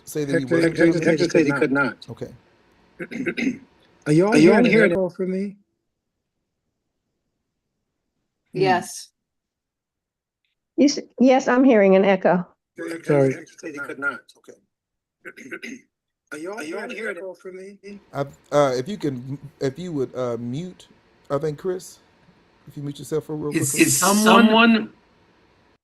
say that he Hector, wasn't? Hector said he could not. Okay. Are you all hearing an echo from me? Yes. Yes, I'm hearing an echo. Sorry. Hector said he could not. Okay. Are you all hearing an echo from me? If you would mute, I think Chris, if you mute yourself for real quickly.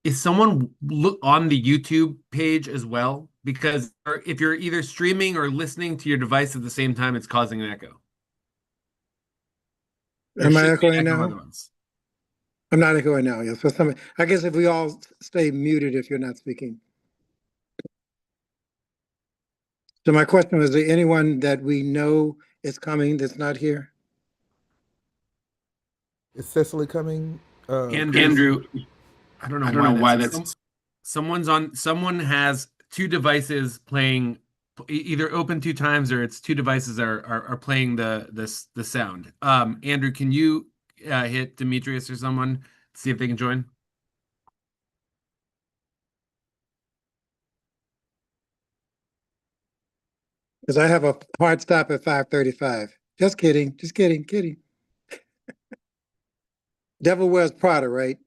Is someone look on the YouTube page as well? Because if you're either streaming or listening to your device at the same time, it's causing an echo. Am I echoing now? I'm not echoing now. Yes. So I guess if we all stay muted if you're not speaking. So my question was, is there anyone that we know is coming that's not here? Is Cecily coming? Andrew, I don't know why that's someone has two devices playing, either open two times or it's two devices are playing the sound. Andrew, can you hit Demetrius or someone, see if they can join? Because I have a hard stop at 5:35. Just kidding. Just kidding. Devil Wears Prada, right?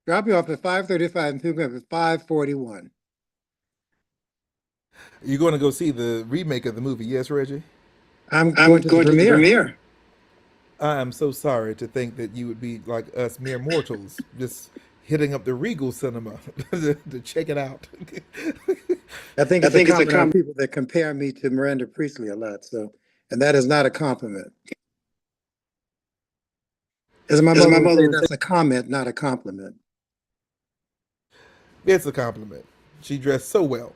Drop you off at 5:35 and pick me up at 5:41. You're going to go see the remake of the movie, yes, Reggie? I'm going to the premiere. I am so sorry to think that you would be like us mere mortals, just hitting up the Regal Cinema to check it out. I think it's a comment on people that compare me to Miranda Priestley a lot, and that is not a compliment. As my mother would say, that's a comment, not a compliment. It's a compliment. She dressed so well,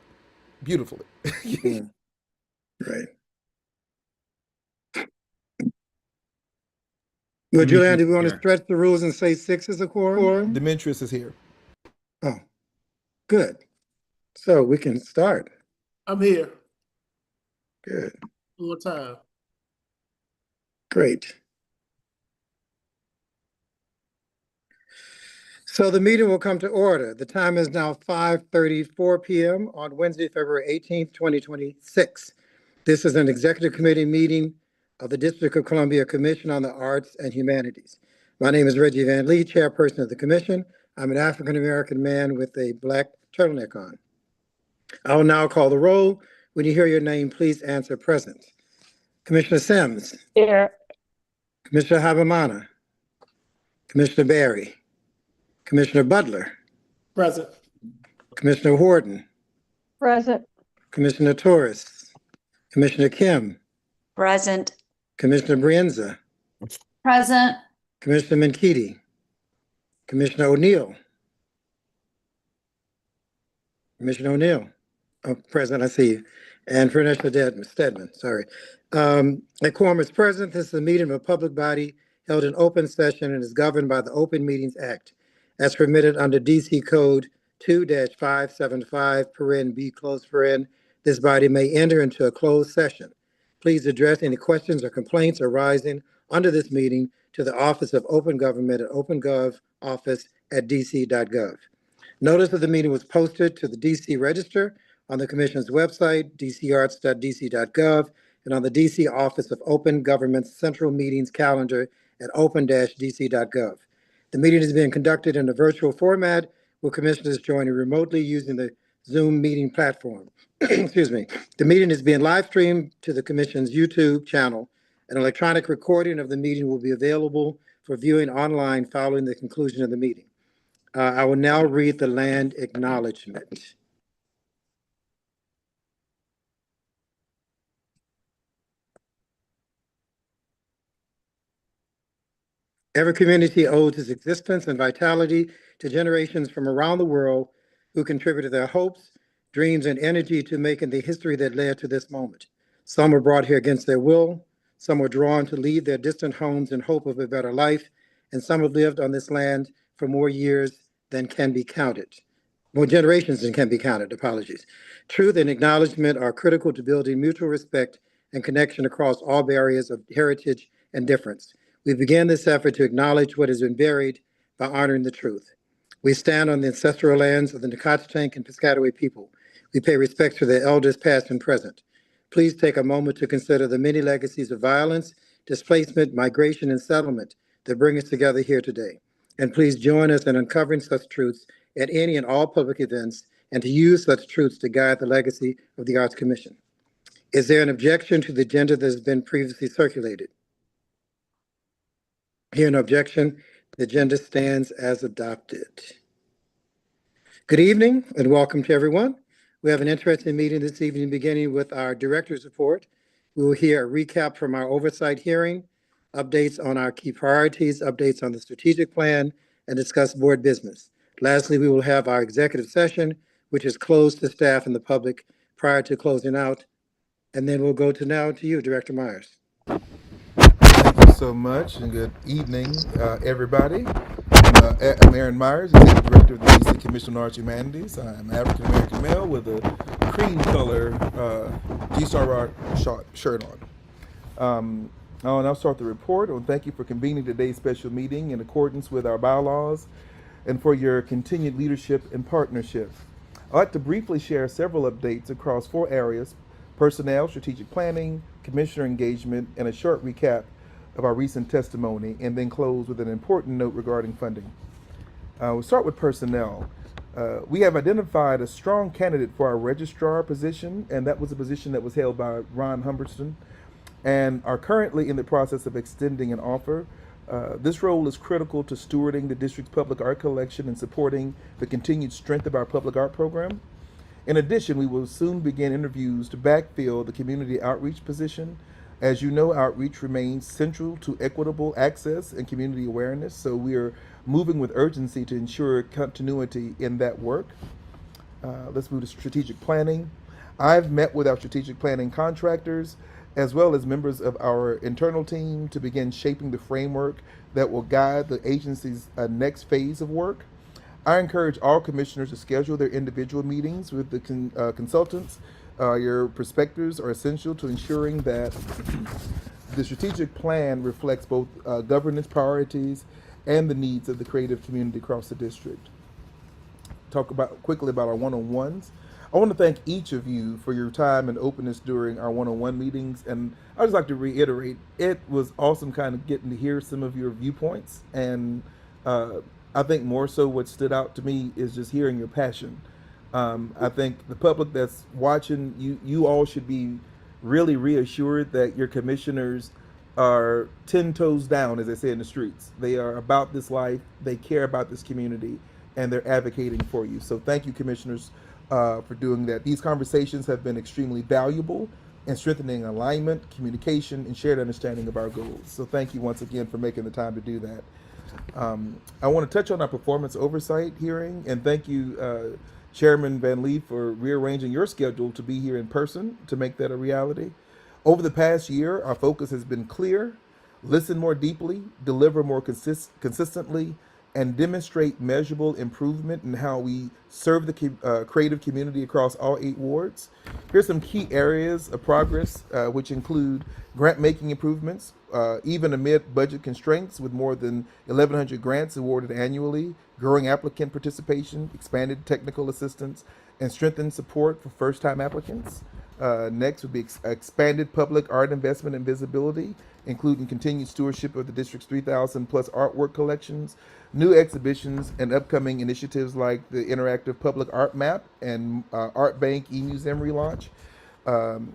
beautifully. Yeah. Right. Well, Julianne, do we want to stretch the rules and say 6 is a quorum? Demetrius is here. Oh, good. So we can start. I'm here. Good. One more time. Great. So the meeting will come to order. The time is now 5:34 p.m. on Wednesday, February 18th, 2026. This is an executive committee meeting of the District of Columbia Commission on the Arts and Humanities. My name is Reggie Van Lee, chairperson of the commission. I'm an African-American man with a black turtleneck on. I will now call the roll. When you hear your name, please answer present. Commissioner Sims. Here. Commissioner Habamana. Commissioner Barry. Commissioner Butler. Present. Commissioner Horton. Present. Commissioner Torres. Commissioner Kim. Present. Commissioner Brienza. Present. Commissioner Menkidi. Commissioner O'Neill. Commissioner O'Neill. Oh, present, I see you. And Commissioner Stedman, sorry. A quorum is present. This is a meeting of a public body held in open session and is governed by the Open Meetings Act as permitted under DC Code 2-575, B, close paren. This body may enter into a closed session. Please address any questions or complaints arising under this meeting to the Office of Open Government at opengovoffice@dc.gov. Notice of the meeting was posted to the DC Register on the Commission's website, dcarts.dc.gov, and on the DC Office of Open Government's Central Meetings calendar at open-dc.gov. The meeting is being conducted in a virtual format with commissioners joining remotely using the Zoom meeting platform. Excuse me. The meeting is being live streamed to the Commission's YouTube channel. An electronic recording of the meeting will be available for viewing online following the conclusion of the meeting. I will now read the land acknowledgement. Every community owes its existence and vitality to generations from around the world who contributed their hopes, dreams, and energy to making the history that led to this moment. Some were brought here against their will, some were drawn to leave their distant homes in hope of a better life, and some have lived on this land for more years than can be counted. More generations than can be counted, apologies. Truth and acknowledgement are critical to building mutual respect and connection across all barriers of heritage and difference. We began this effort to acknowledge what has been buried by honoring the truth. We stand on the ancestral lands of the Nacotchtank and Piscataway people. We pay respect to the elders past and present. Please take a moment to consider the many legacies of violence, displacement, migration, and settlement that bring us together here today. And please join us in uncovering such truths at any and all public events and to use such truths to guide the legacy of the Arts Commission. Is there an objection to the agenda that has been previously circulated? Hearing no objection, the agenda stands as adopted. Good evening and welcome to everyone. We have an interesting meeting this evening, beginning with our director's report. We will hear a recap from our oversight hearing, updates on our key priorities, updates on the strategic plan, and discuss board business. Lastly, we will have our executive session, which is closed to staff and the public prior to closing out. And then we'll go to you, Director Myers. Thank you so much, and good evening, everybody. I'm Aaron Myers, Executive Director of the DC Commission on Arts and Humanities. I'm African American male with a cream color G-Star Rock shirt on. And I'll start the report. Thank you for convening today's special meeting in accordance with our bylaws and for your continued leadership and partnership. I'd like to briefly share several updates across 4 areas: personnel, strategic planning, commissioner engagement, and a short recap of our recent testimony, and then close with an important note regarding funding. We'll start with personnel. We have identified a strong candidate for our registrar position, and that was a position that was held by Ron Humberston, and are currently in the process of extending an offer. This role is critical to stewarding the district's public art collection and supporting the continued strength of our public art program. In addition, we will soon begin interviews to backfill the community outreach position. As you know, outreach remains central to equitable access and community awareness, so we are moving with urgency to ensure continuity in that work. Let's move to strategic planning. I've met with our strategic planning contractors as well as members of our internal team to begin shaping the framework that will guide the agency's next phase of work. I encourage all commissioners to schedule their individual meetings with the consultants. Your perspectives are essential to ensuring that the strategic plan reflects both governance priorities and the needs of the creative community across the district. Talk quickly about our one-on-ones. I want to thank each of you for your time and openness during our one-on-one meetings, and I'd just like to reiterate, it was awesome kind of getting to hear some of your viewpoints, and I think more so what stood out to me is just hearing your passion. I think the public that's watching, you all should be really reassured that your commissioners are 10 toes down, as they say in the streets. They are about this life, they care about this community, and they're advocating for you. So thank you, commissioners, for doing that. These conversations have been extremely valuable in strengthening alignment, communication, and shared understanding of our goals. So thank you once again for making the time to do that. I want to touch on our performance oversight hearing, and thank you, Chairman Van Lee, for rearranging your schedule to be here in person to make that a reality. Over the past year, our focus has been clear: listen more deeply, deliver more consistently, and demonstrate measurable improvement in how we serve the creative community across all 8 wards. Here's some key areas of progress, which include grant-making improvements, even amid budget constraints, with more than 1,100 grants awarded annually, growing applicant participation, expanded technical assistance, and strengthened support for first-time applicants. Next would be expanded public art investment and visibility, including continued stewardship of the district's 3,000 plus artwork collections, new exhibitions, and upcoming initiatives like the interactive public art map and art bank e-museum relaunch.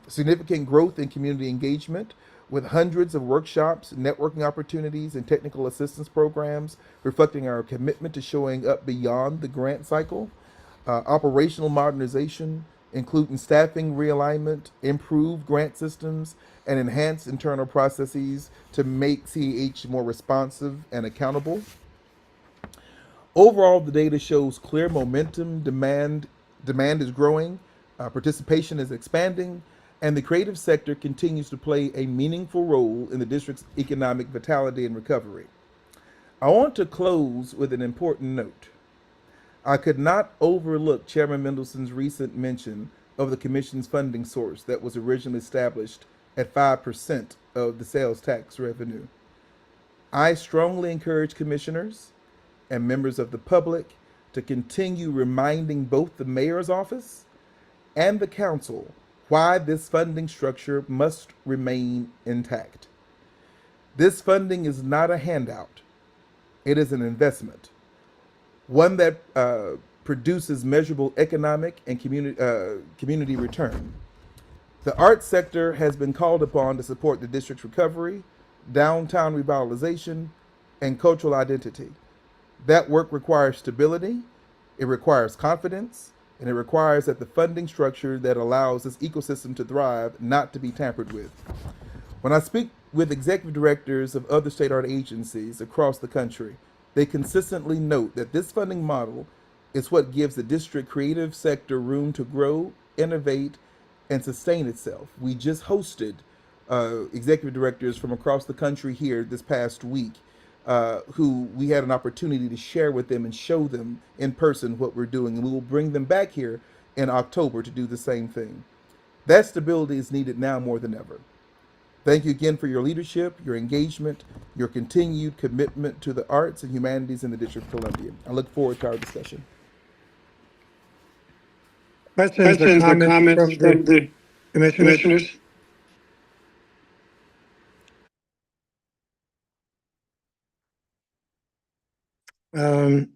Significant growth in community engagement with hundreds of workshops, networking opportunities, and technical assistance programs, reflecting our commitment to showing up beyond the grant cycle. Operational modernization, including staffing realignment, improved grant systems, and enhanced internal processes to make CAH more responsive and accountable. Overall, the data shows clear momentum. Demand is growing, participation is expanding, and the creative sector continues to play a meaningful role in the district's economic vitality and recovery. I want to close with an important note. I could not overlook Chairman Mendelson's recent mention of the Commission's funding source that was originally established at 5% of the sales tax revenue. I strongly encourage commissioners and members of the public to continue reminding both the mayor's office and the council why this funding structure must remain intact. This funding is not a handout, it is an investment, one that produces measurable economic and community return. The arts sector has been called upon to support the district's recovery, downtown revitalization, and cultural identity. That work requires stability, it requires confidence, and it requires that the funding structure that allows this ecosystem to thrive not to be tampered with. When I speak with executive directors of other state art agencies across the country, they consistently note that this funding model is what gives the district creative sector room to grow, innovate, and sustain itself. We just hosted executive directors from across the country here this past week, who we had an opportunity to share with them and show them in person what we're doing. And we will bring them back here in October to do the same thing. That stability is needed now more than ever. Thank you again for your leadership, your engagement, your continued commitment to the arts and humanities in the District of Columbia. I look forward to our discussion. Questions or comments from the commissioners? So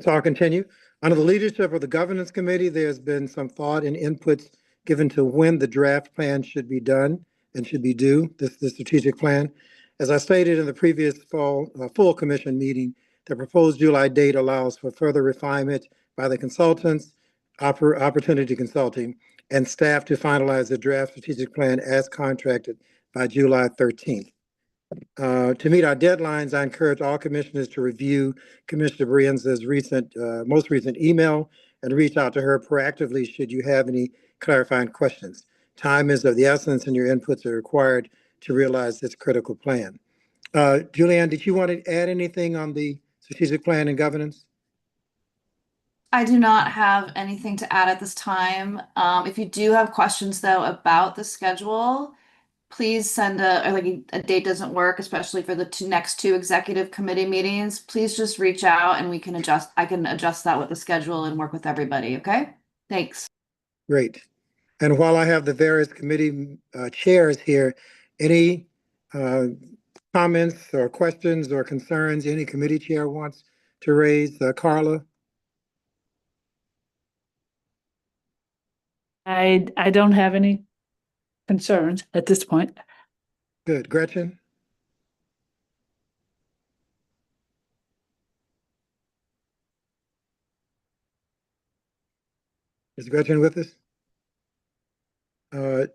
I'll continue. Under the leadership of the Governance Committee, there's been some thought and inputs given to when the draft plan should be done and should be due, the strategic plan. As I stated in the previous full commission meeting, the proposed July date allows for further refinement by the consultants, Opportunity Consulting, and staff to finalize the draft strategic plan as contracted by July 13th. To meet our deadlines, I encourage all commissioners to review Commissioner Brienza's most recent email and reach out to her proactively should you have any clarifying questions. Time is of the essence and your inputs are required to realize this critical plan. Julianne, did you want to add anything on the strategic plan and governance? I do not have anything to add at this time. If you do have questions though about the schedule, please send a date doesn't work, especially for the next two executive committee meetings. Please just reach out and I can adjust that with the schedule and work with everybody. Okay. Thanks. Great. And while I have the various committee chairs here, any comments or questions or concerns any committee chair wants to raise? Carla? I don't have any concerns at this point. Good. Gretchen? Is Gretchen with us?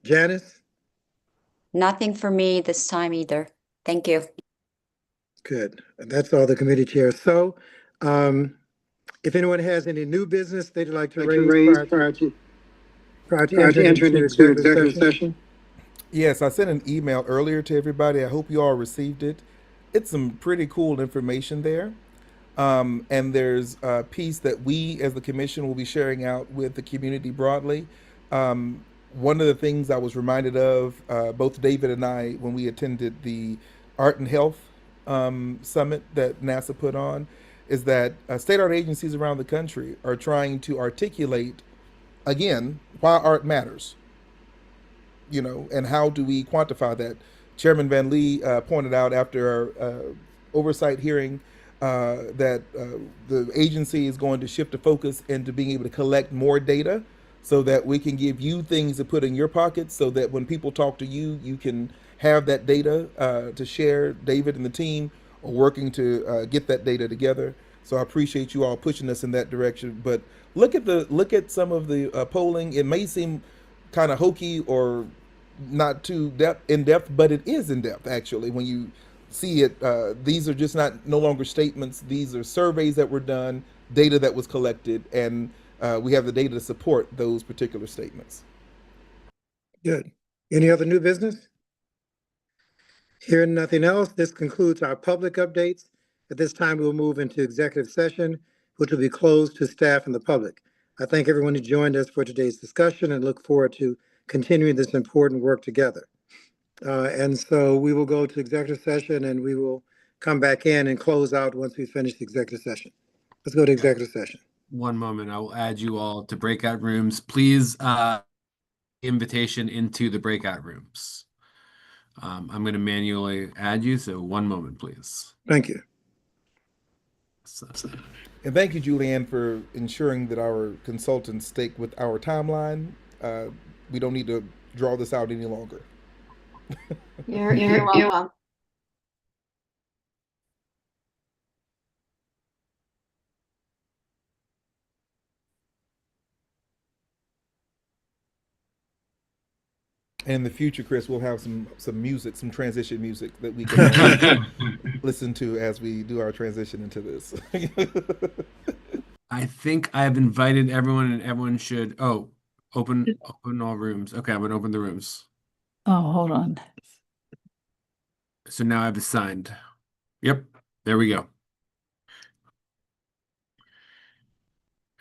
Janice? Nothing for me this time either. Thank you. Good. And that's all the committee chairs. So if anyone has any new business they'd like to raise prior to entering into executive session? Yes, I sent an email earlier to everybody. I hope you all received it. It's some pretty cool information there. And there's a piece that we as the commission will be sharing out with the community broadly. One of the things I was reminded of, both David and I, when we attended the Art and Health Summit that NASA put on, is that state art agencies around the country are trying to articulate, again, why art matters. And how do we quantify that? Chairman Van Lee pointed out after our oversight hearing that the agency is going to shift the focus into being able to collect more data so that we can give you things to put in your pockets so that when people talk to you, you can have that data to share. David and the team are working to get that data together. So I appreciate you all pushing us in that direction. But look at some of the polling. It may seem kind of hokey or not too in depth, but it is in depth actually when you see it. These are just no longer statements. These are surveys that were done, data that was collected, and we have the data to support those particular statements. Good. Any other new business? Hearing nothing else, this concludes our public updates. At this time, we will move into executive session, which will be closed to staff and the public. I thank everyone who joined us for today's discussion and look forward to continuing this important work together. And so we will go to executive session and we will come back in and close out once we finish the executive session. Let's go to executive session. One moment. I will add you all to breakout rooms. Please, invitation into the breakout rooms. I'm going to manually add you, so one moment, please. Thank you. So, And thank you, Julianne, for ensuring that our consultants stick with our timeline. We don't need to draw this out any longer. You're welcome. And in the future, Chris, we'll have some music, some transition music that we can listen to as we do our transition into this. I think I've invited everyone, and everyone should. Oh, open all rooms. Okay, I'm gonna open the rooms. Oh, hold on. So now I've assigned. Yep, there we go.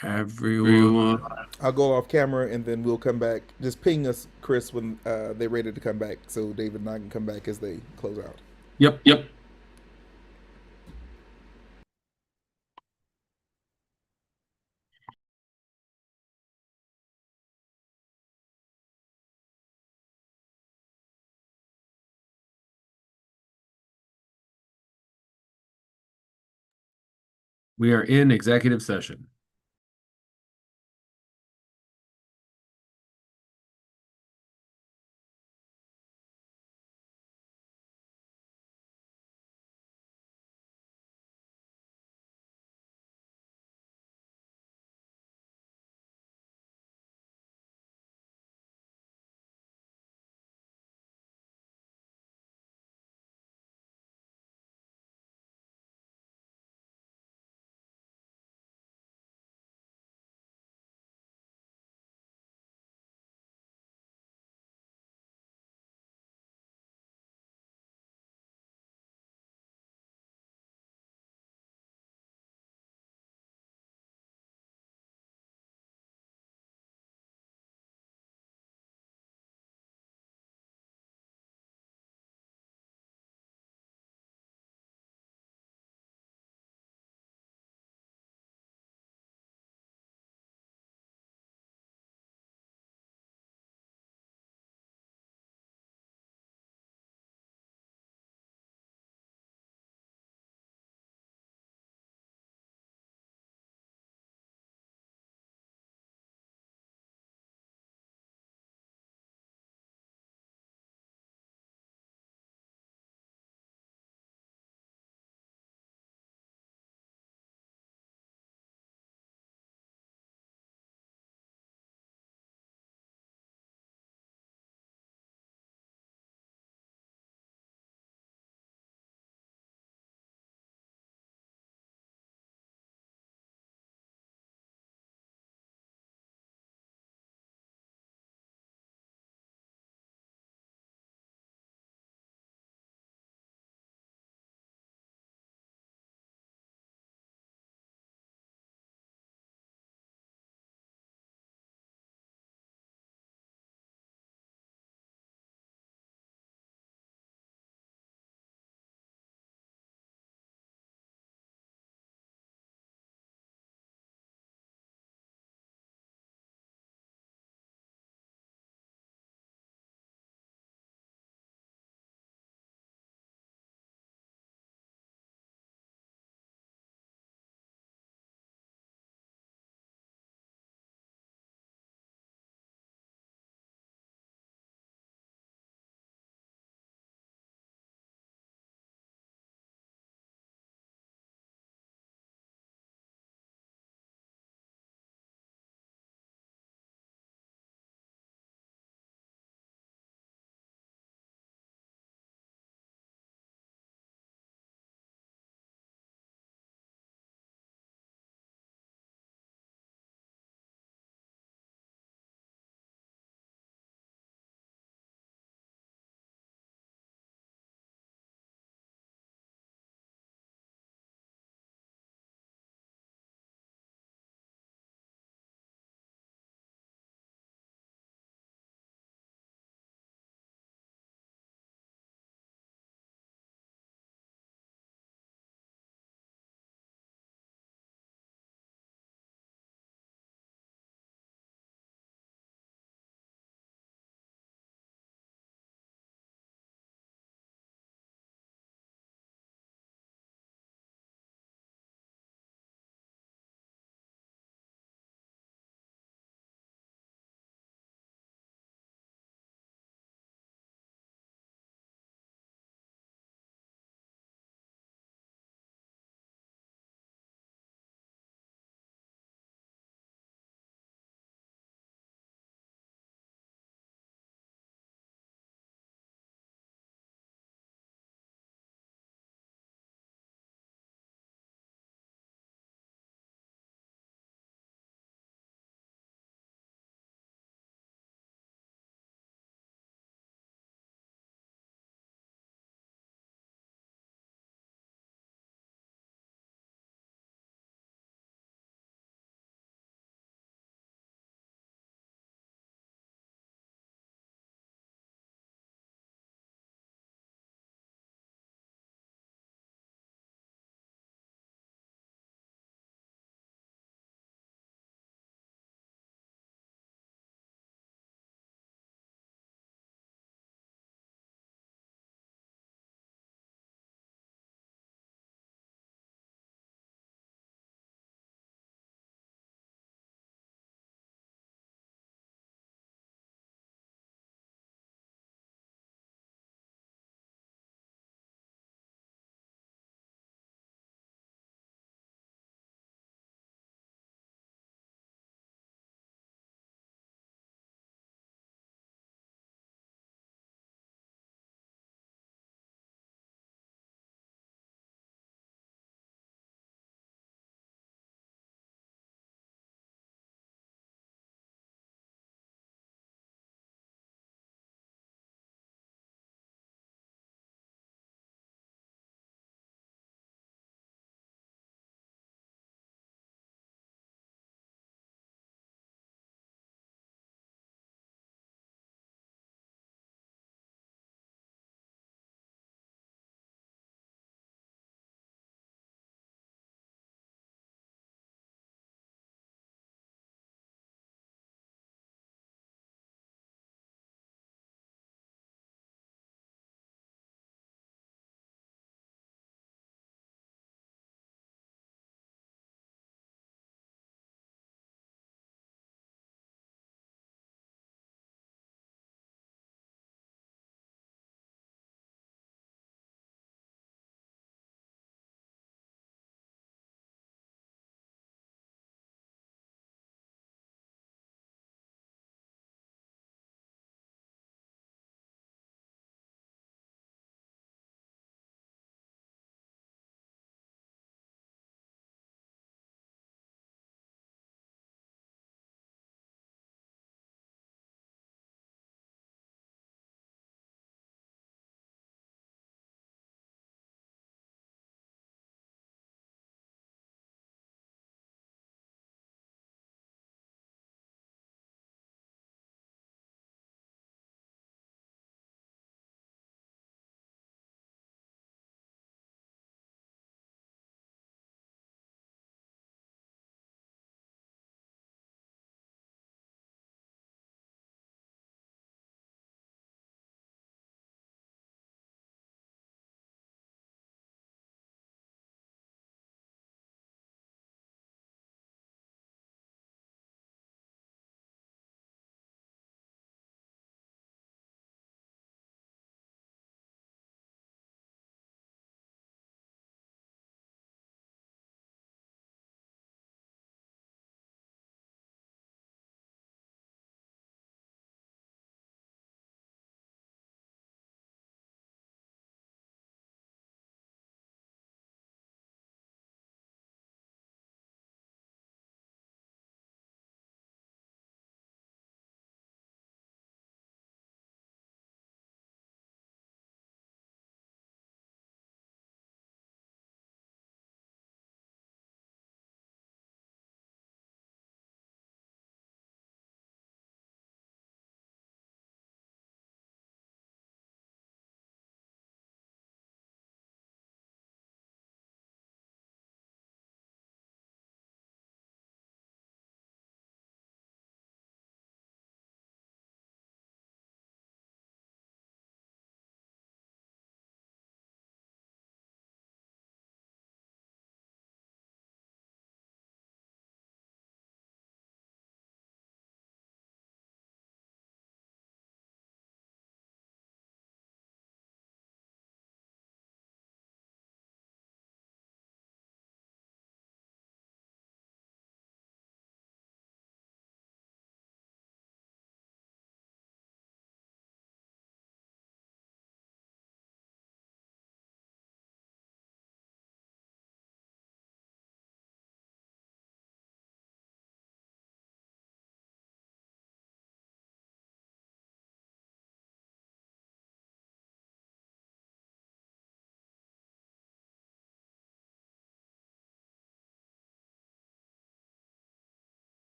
Everyone. I'll go off camera and then we'll come back. Just ping us, Chris, when they're ready to come back, so David and I can come back as they close out. Yep. We are in executive session.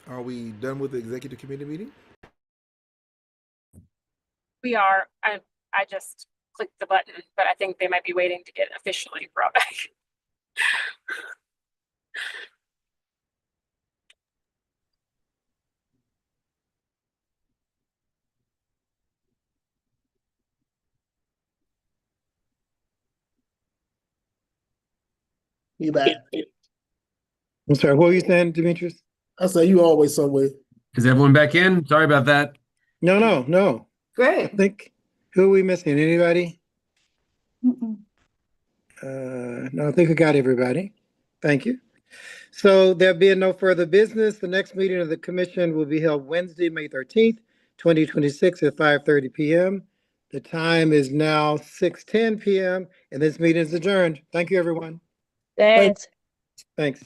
Are we done with the executive committee meeting? We are. I just clicked the button, but I think they might be waiting to get officially brought back. You back? I'm sorry, what were you saying, Demetrius? I say you always somewhere. Is everyone back in? Sorry about that. No. I Great. think, who are we missing? Anybody? Mm-mm. No, I think we got everybody. Thank you. So there being no further business, the next meeting of the commission will be held Wednesday, May 13th, 2026 at 5:30 p.m. The time is now 6:10 p.m. and this meeting is adjourned. Thank you, everyone. Thanks. Thanks.